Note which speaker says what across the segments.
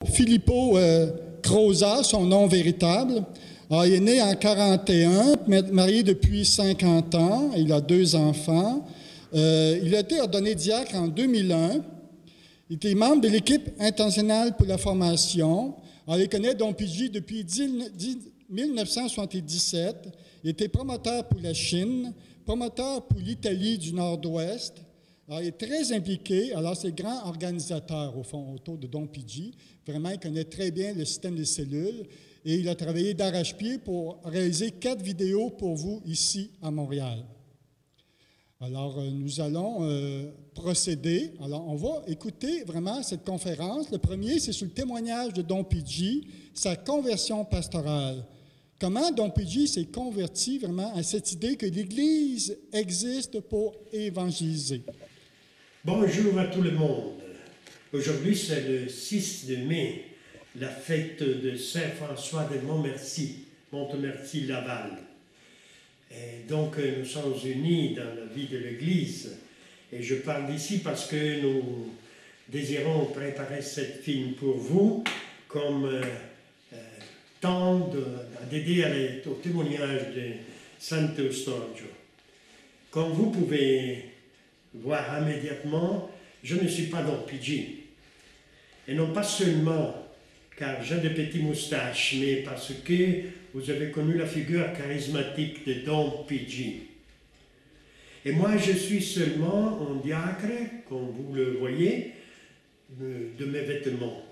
Speaker 1: Filippo Croza, son nom véritable. Alors, il est né en 1941, marié depuis 50 ans. Il a 2 enfants. Il a été ordonné diacre en 2001. Il était membre de l'équipe internationale pour la formation. Alors, il connaît Don Pigi depuis 1977. Il était promoteur pour la Chine, promoteur pour l'Italie du Nord-Ouest. Alors, il est très impliqué. Alors, c'est grand organisateur, au fond, autour de Don Pigi. Vraiment, il connaît très bien le système des cellules. Et il a travaillé d'arrache-pied pour réaliser 4 vidéos pour vous ici à Montréal. Alors, nous allons procéder. Alors, on va écouter vraiment cette conférence. Le premier, c'est sur le témoignage de Don Pigi, sa conversion pastorale. Comment Don Pigi s'est converti vraiment à cette idée que l'Église existe pour évangéliser.
Speaker 2: Bonjour à tout le monde. Aujourd'hui, c'est le 6 de mai, la fête de Saint-François de Montmorency-Laval. Et donc, nous sommes unis dans la vie de l'Église. Et je parle d'ici parce que nous désirons préparer cette film pour vous comme temps d'aider au témoignage de Santo Storgio. Comme vous pouvez voir immédiatement, je ne suis pas Don Pigi. Et non pas seulement car j'ai de petites moustaches, mais parce que vous avez connu la figure charismatique de Don Pigi. Et moi, je suis seulement un diacre, comme vous le voyez, de mes vêtements.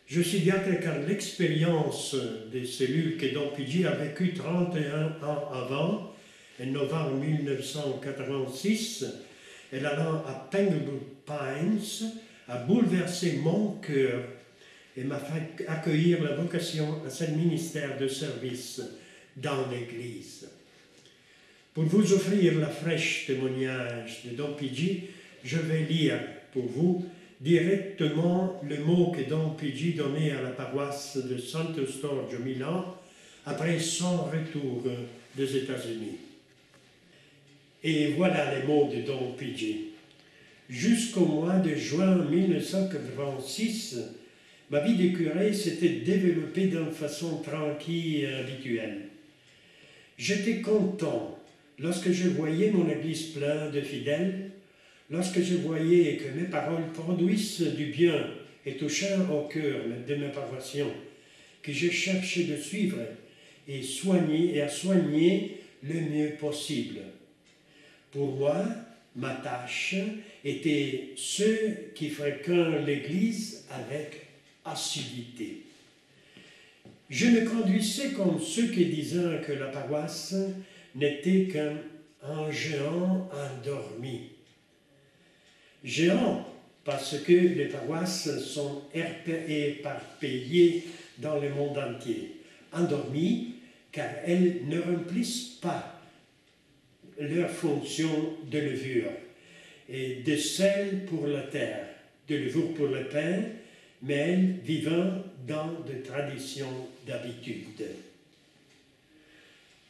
Speaker 2: Je suis diacre car l'expérience des cellules que Don Pigi a vécues 31 ans avant, en novembre 1986, et allant à Pembroke Pines, a bouleversé mon cœur et m'a fait accueillir la vocation à ce ministère de service dans l'Église. Pour vous offrir la fraîche témoignage de Don Pigi, je vais lire pour vous directement le mot que Don Pigi donnait à la paroisse de Santo Storgio Milan après son retour des États-Unis. Et voilà les mots de Don Pigi. Jusqu'au mois de juin 1986, ma vie de curé s'était développée d'une façon tranquille et habituelle. J'étais content lorsque je voyais mon église pleine de fidèles, lorsque je voyais que mes paroles produisent du bien et touchant au cœur de mes paroissiens, que je cherchais de suivre et à soigner le mieux possible. Pour moi, ma tâche était ceux qui fréquentent l'église avec assiduité. Je me conduisais comme ceux qui disaient que la paroisse n'était qu'un géant endormi. Géant parce que les paroisses sont éparpillées dans le monde entier. Endormi car elles ne remplissent pas leur fonction de levure et de sel pour la terre, de levure pour le pain, mais elles vivant dans des traditions d'habitude.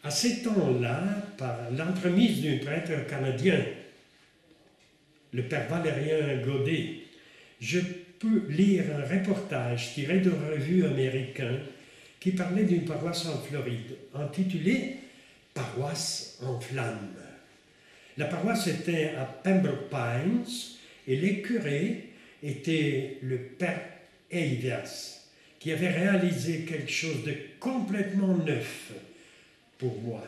Speaker 2: À ces temps-là, par l'entremise d'un prêtre canadien, le père Valérien Godet, je peux lire un reportage tiré d'une revue américaine qui parlait d'une paroisse en Floride, intitulée « Paroisse en flammes ». La paroisse était à Pembroke Pines et les curés étaient le père Eivias, qui avait réalisé quelque chose de complètement neuf pour moi,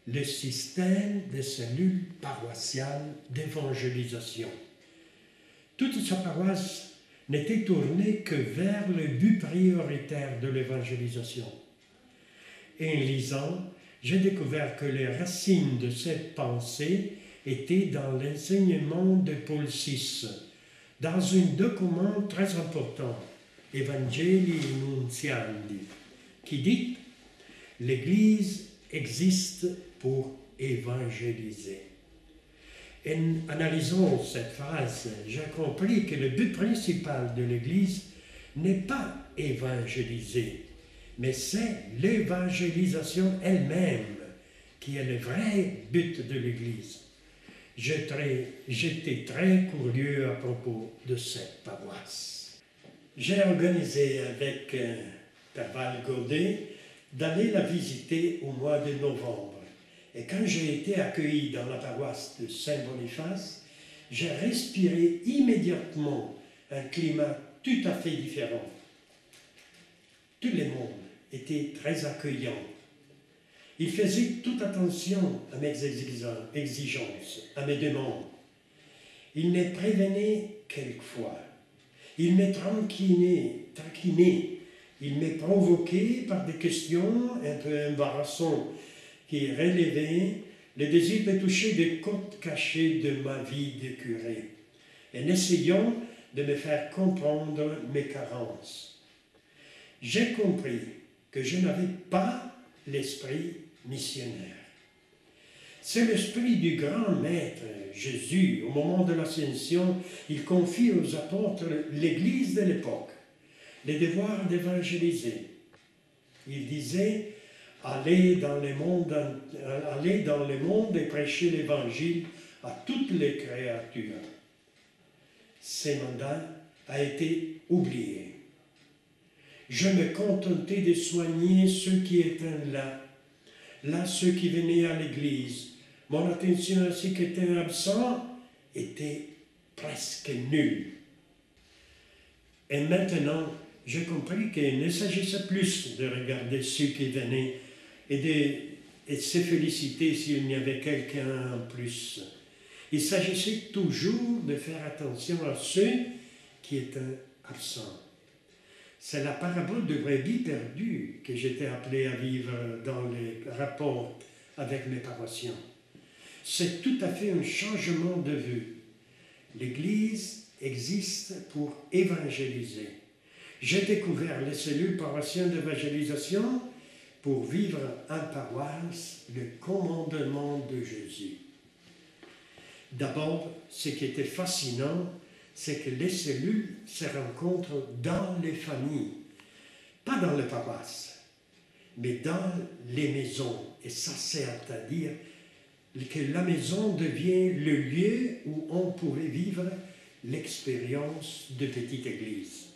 Speaker 2: le système de cellules paroissiales d'évangélisation. Toute sa paroisse n'était tournée que vers le but prioritaire de l'évangélisation. Et en lisant, j'ai découvert que les racines de cette pensée étaient dans l'enseignement de Paul VI, dans un document très important, Evangelii Nuntiandi, qui dit « L'Église existe pour évangéliser ». En analysant cette phrase, j'ai compris que le but principal de l'Église n'est pas évangéliser, mais c'est l'évangélisation elle-même qui est le vrai but de l'Église. J'étais très curieux à propos de cette paroisse. J'ai organisé avec Père Val Godet d'aller la visiter au mois de novembre. Et quand j'ai été accueilli dans la paroisse de Saint-Boniface, j'ai respiré immédiatement un climat tout à fait différent. Tout le monde était très accueillant. Il faisait toute attention à mes exigences, à mes demandes. Il me prévenait quelquefois. Il me taquinait. Il me provoquait par des questions un peu embarrassantes qui relevaient le désir de toucher des côtes cachées de ma vie de curé, en essayant de me faire comprendre mes carences. J'ai compris que je n'avais pas l'esprit missionnaire. C'est l'esprit du grand maître Jésus. Au moment de l'ascension, il confie aux apôtres l'Église de l'époque, les devoirs d'évangéliser. Il disait: allez dans le monde et prêchez l'Évangile à toutes les créatures. Ce mandat a été oublié. Je me contentais de soigner ceux qui étaient là ceux qui venaient à l'église. Mon attention à ceux qui étaient absents était presque nulle. Et maintenant, j'ai compris qu'il ne s'agissait plus de regarder ceux qui venaient et de se féliciter s'il n'y avait quelqu'un en plus. Il s'agissait toujours de faire attention à ceux qui étaient absents. C'est la parabole de brebis perdues que j'étais appelé à vivre dans les rapports avec mes paroissiens. C'est tout à fait un changement de vue. L'Église existe pour évangéliser. J'ai découvert les cellules paroissiennes d'évangélisation pour vivre en paroisse le commandement de Jésus. D'abord, ce qui était fascinant, c'est que les cellules se rencontrent dans les familles, pas dans les paroisses, mais dans les maisons. Et ça, c'est-à-dire que la maison devient le lieu où on pouvait vivre l'expérience de petite église.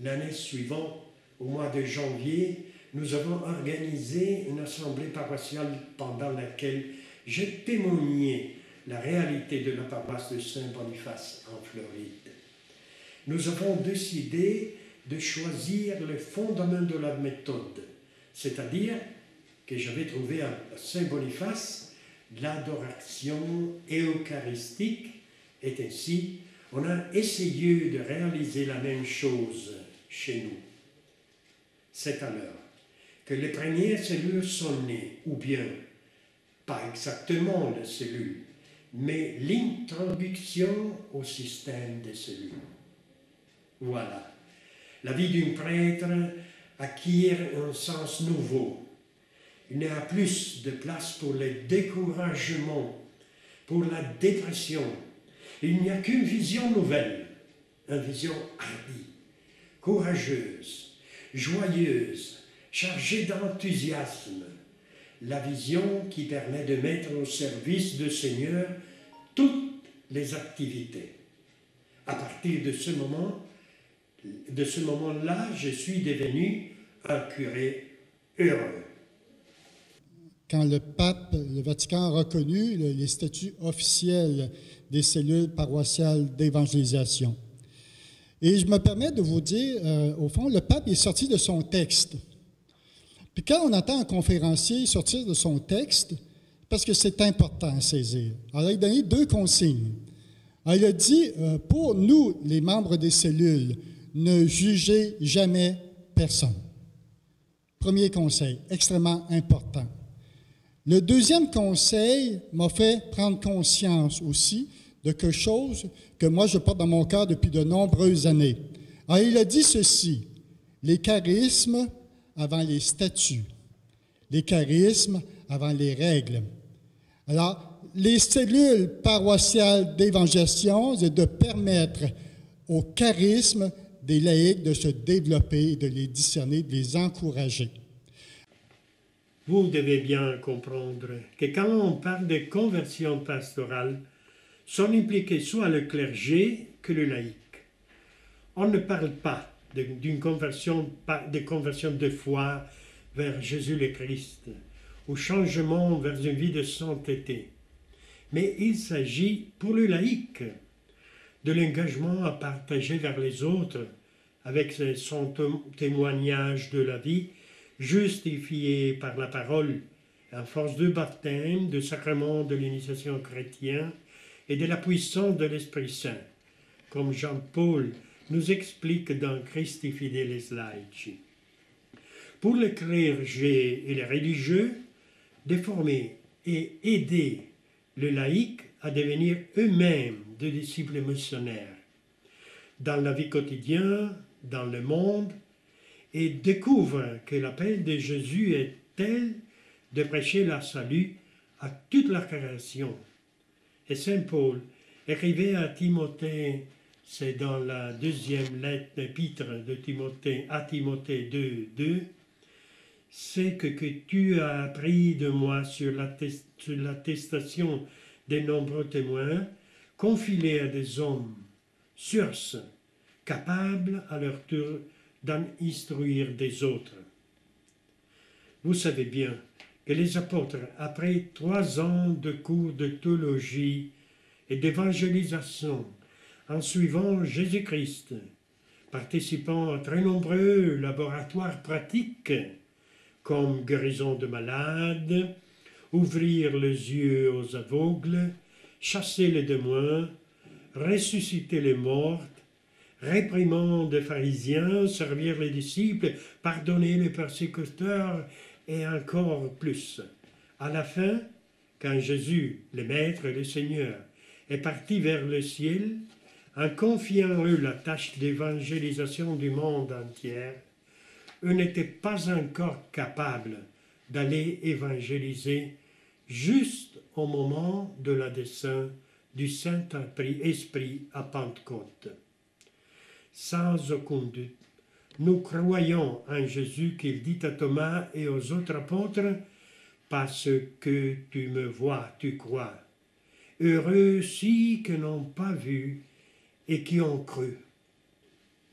Speaker 2: L'année suivante, au mois de janvier, nous avons organisé une assemblée paroissiale pendant laquelle j'ai témoigné la réalité de la paroisse de Saint-Boniface en Floride. Nous avons décidé de choisir le fondement de la méthode, c'est-à-dire que j'avais trouvé à Saint-Boniface l'adoration eucharistique, et ainsi on a essayé de réaliser la même chose chez nous. C'est alors que les premières cellules sont nées, ou bien, pas exactement les cellules, mais l'introduction au système des cellules. Voilà. La vie d'un prêtre acquiert un sens nouveau. Il n'y a plus de place pour le découragement, pour la dépression. Il n'y a qu'une vision nouvelle, une vision hardie, courageuse, joyeuse, chargée d'enthousiasme. La vision qui permet de mettre au service du Seigneur toutes les activités. À partir de ce moment-là, je suis devenu un curé heureux.
Speaker 1: Quand le pape, le Vatican a reconnu les statuts officiels des cellules paroissiales d'évangélisation. Et je me permets de vous dire, au fond, le pape est sorti de son texte. Puis quand on entend un conférencier sortir de son texte, parce que c'est important à saisir. Alors, il a donné 2 consignes. Alors, il a dit, pour nous, les membres des cellules, ne jugez jamais personne. Premier conseil, extrêmement important. Le deuxième conseil m'a fait prendre conscience aussi de quelque chose que moi, je porte dans mon cœur depuis de nombreuses années. Alors, il a dit ceci, les charismes avant les statuts, les charismes avant les règles. Alors, les cellules paroissiales d'évangélisation, c'est de permettre au charisme des laïcs de se développer, de les discerner, de les encourager.
Speaker 2: Vous devez bien comprendre que quand on parle de conversion pastorale, sont impliqués soit le clergé que le laïc. On ne parle pas d'une conversion, de foi vers Jésus le Christ, ou changement vers une vie de sainteté. Mais il s'agit pour le laïc de l'engagement à partager vers les autres, avec son témoignage de la vie, justifié par la parole, à force de baptême, de sacrement de l'initiation chrétienne et de la puissance de l'Esprit Saint, comme Jean-Paul nous explique dans Christi Fidelis Laici. Pour le clergé et les religieux, de former et aider le laïc à devenir eux-mêmes des disciples missionnaires dans la vie quotidienne, dans le monde, et découvre que l'appel de Jésus est tel de prêcher le salut à toute la création. Et Saint Paul écrivait à Timothée, c'est dans la deuxième lettre épître de Timothée, à Timothée 2:2, c'est que tu as appris de moi sur l'attestation des nombreux témoins, confie-les à des hommes sources, capables à leur tour d'en instruire des autres. Vous savez bien que les apôtres, après 3 ans de cours de théologie et d'évangélisation, en suivant Jésus-Christ, participant à très nombreux laboratoires pratiques, comme guérison de malades, ouvrir les yeux aux aveugles, chasser les démons, ressusciter les morts, réprimant des pharisiens, servir les disciples, pardonner les persécuteurs et encore plus. À la fin, quand Jésus, le Maître et le Seigneur, est parti vers le ciel, en confiant à eux la tâche d'évangélisation du monde entier, eux n'étaient pas encore capables d'aller évangéliser juste au moment de la descente du Saint-Esprit à Pentecôte. Sans aucun doute, nous croyons en Jésus qu'il dit à Thomas et aux autres apôtres, « Parce que tu me vois, tu crois. Heureux ceux qui n'ont pas vu et qui ont cru. »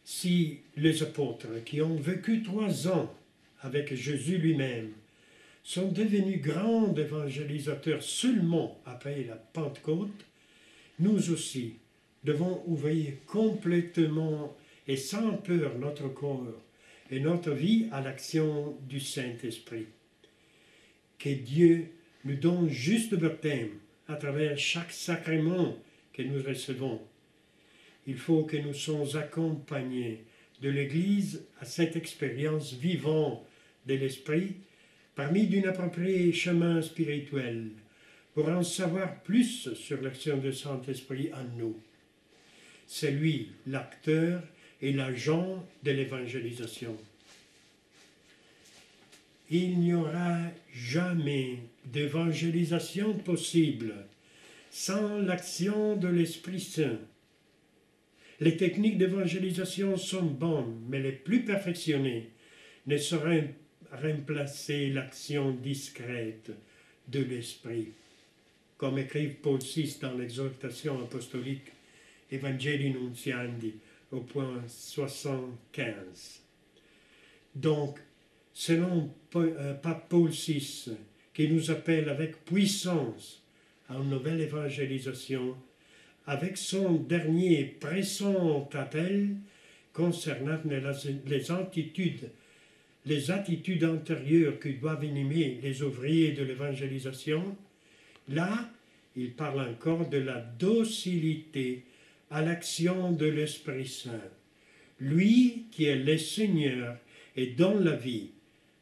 Speaker 2: Si les apôtres qui ont vécu 3 ans avec Jésus lui-même sont devenus grands évangélisateurs seulement après la Pentecôte, nous aussi devons ouvrir complètement et sans peur notre corps et notre vie à l'action du Saint-Esprit. Que Dieu nous donne juste baptême à travers chaque sacrement que nous recevons. Il faut que nous soyons accompagnés de l'Église à cette expérience vivante de l'Esprit parmi d'un approprié chemin spirituel pour en savoir plus sur l'action du Saint-Esprit en nous. C'est lui l'acteur et l'agent de l'évangélisation. Il n'y aura jamais d'évangélisation possible sans l'action de l'Esprit Saint. Les techniques d'évangélisation sont bonnes, mais les plus perfectionnées ne sauraient remplacer l'action discrète de l'Esprit, comme écrit Paul VI dans l'exhortation apostolique Evangelii Nuntiandi au point 75. Donc, selon Pape Paul VI, qui nous appelle avec puissance à une nouvelle évangélisation, avec son dernier pressant appel concernant les attitudes antérieures qui doivent animer les ouvriers de l'évangélisation, là, il parle encore de la docilité à l'action de l'Esprit Saint. Lui qui est le Seigneur et donne la vie,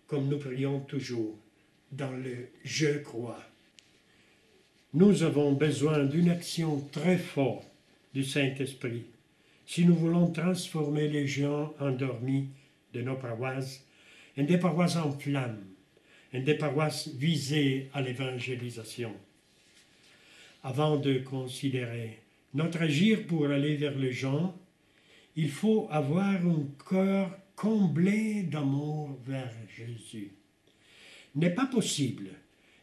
Speaker 2: comme nous prions toujours, dans le « Je crois ». Nous avons besoin d'une action très forte du Saint-Esprit si nous voulons transformer les gens endormis de nos paroisses en des paroisses en flammes, en des paroisses visées à l'évangélisation. Avant de considérer notre agir pour aller vers les gens, il faut avoir un cœur comblé d'amour vers Jésus. Il n'est pas possible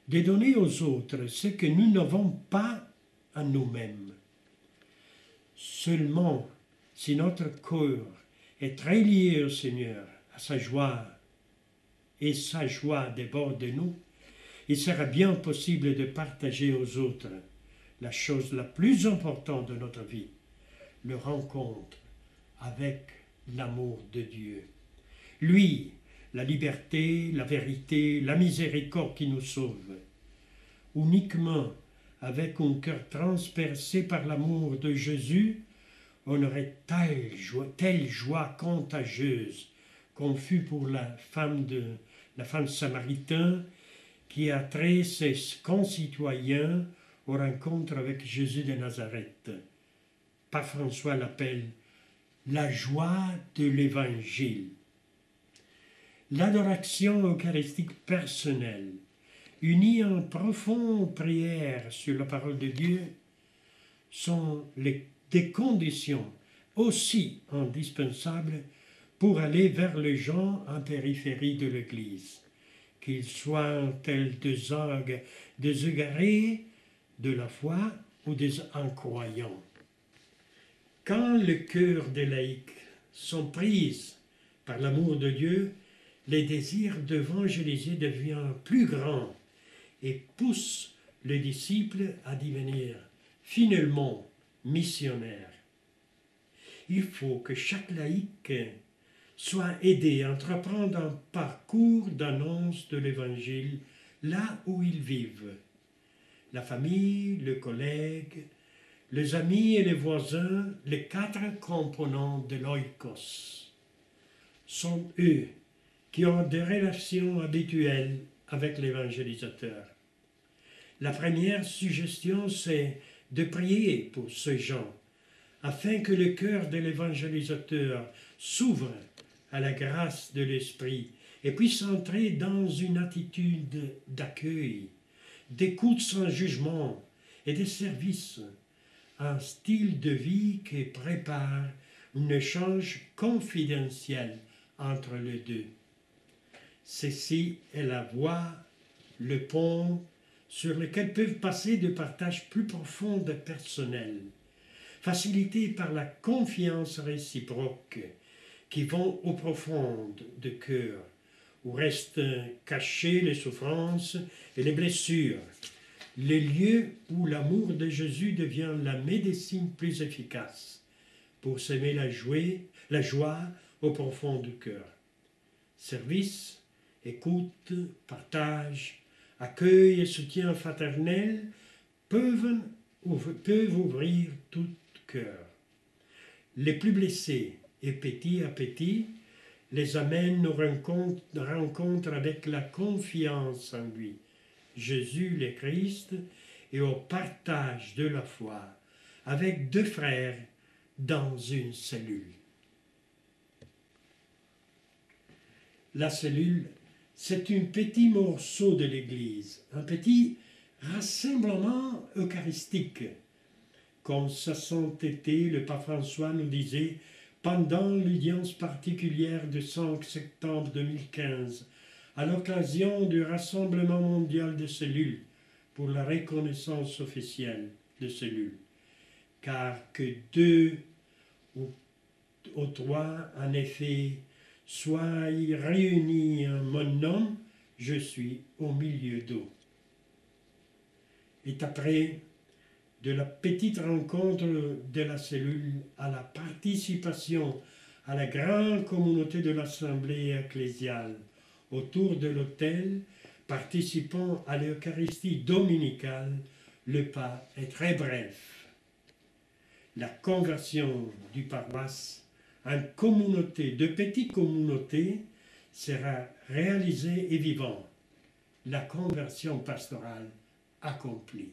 Speaker 2: de donner aux autres ce que nous n'avons pas en nous-mêmes. Seulement Si notre cœur est très lié au Seigneur, à sa joie, et sa joie déborde de nous, il sera bien possible de partager aux autres la chose la plus importante de notre vie, le rencontre avec l'amour de Dieu. Lui, la liberté, la vérité, la miséricorde qui nous sauve. Uniquement avec un cœur transpercé par l'amour de Jésus, on aurait telle joie contagieuse comme fut pour la femme samaritain qui a trait ses concitoyens aux rencontres avec Jésus de Nazareth. Pape François l'appelle la joie de l'Évangile. L'adoration eucharistique personnelle, unie en profonde prière sur la parole de Dieu, sont des conditions aussi indispensables pour aller vers les gens en périphérie de l'Église, qu'ils soient tels des égarés de la foi ou des incroyants. Quand le cœur des laïcs sont pris par l'amour de Dieu, les désirs d'évangéliser devient plus grand et pousse les disciples à devenir finalement missionnaires. Il faut que chaque laïc soit aidé à entreprendre un parcours d'annonce de l'Évangile là où ils vivent. La famille, le collègue, les amis et les voisins, les 4 composants de l'oikos, sont eux qui ont des relations habituelles avec l'évangélisateur. La première suggestion, c'est de prier pour ces gens, afin que le cœur de l'évangélisateur s'ouvre à la grâce de l'Esprit et puisse entrer dans une attitude d'accueil, d'écoute sans jugement et de service, un style de vie qui prépare un échange confidentiel entre les deux. Ceci est la voie, le pont sur lequel peuvent passer des partages plus profonds et personnels, facilités par la confiance réciproque qui vont au profond de cœur, où restent cachées les souffrances et les blessures, les lieux où l'amour de Jésus devient la médecine plus efficace pour s'aimer la joie au profond du cœur. Service, écoute, partage, accueil et soutien fraternel peuvent ouvrir tout cœur. Les plus blessés, et petit à petit, les amènent aux rencontres avec la confiance en lui, Jésus le Christ, et au partage de la foi avec 2 frères dans une cellule. La cellule, c'est un petit morceau de l'Église, un petit rassemblement eucharistique. Comme sa sainteté, le pape François nous disait pendant l'audience particulière du 5 septembre 2015, à l'occasion du Rassemblement mondial de cellules pour la reconnaissance officielle de cellules, car que 2 ou 3, en effet, soient réunis en mon nom, je suis au milieu d'eux. Et après, de la petite rencontre de la cellule à la participation à la grande communauté de l'assemblée ecclésiale autour de l'autel, participant à l'Eucharistie dominicale, le pas est très bref. La conversion du paroisse en communauté, de petites communautés, sera réalisée et vivante. La conversion pastorale accomplie.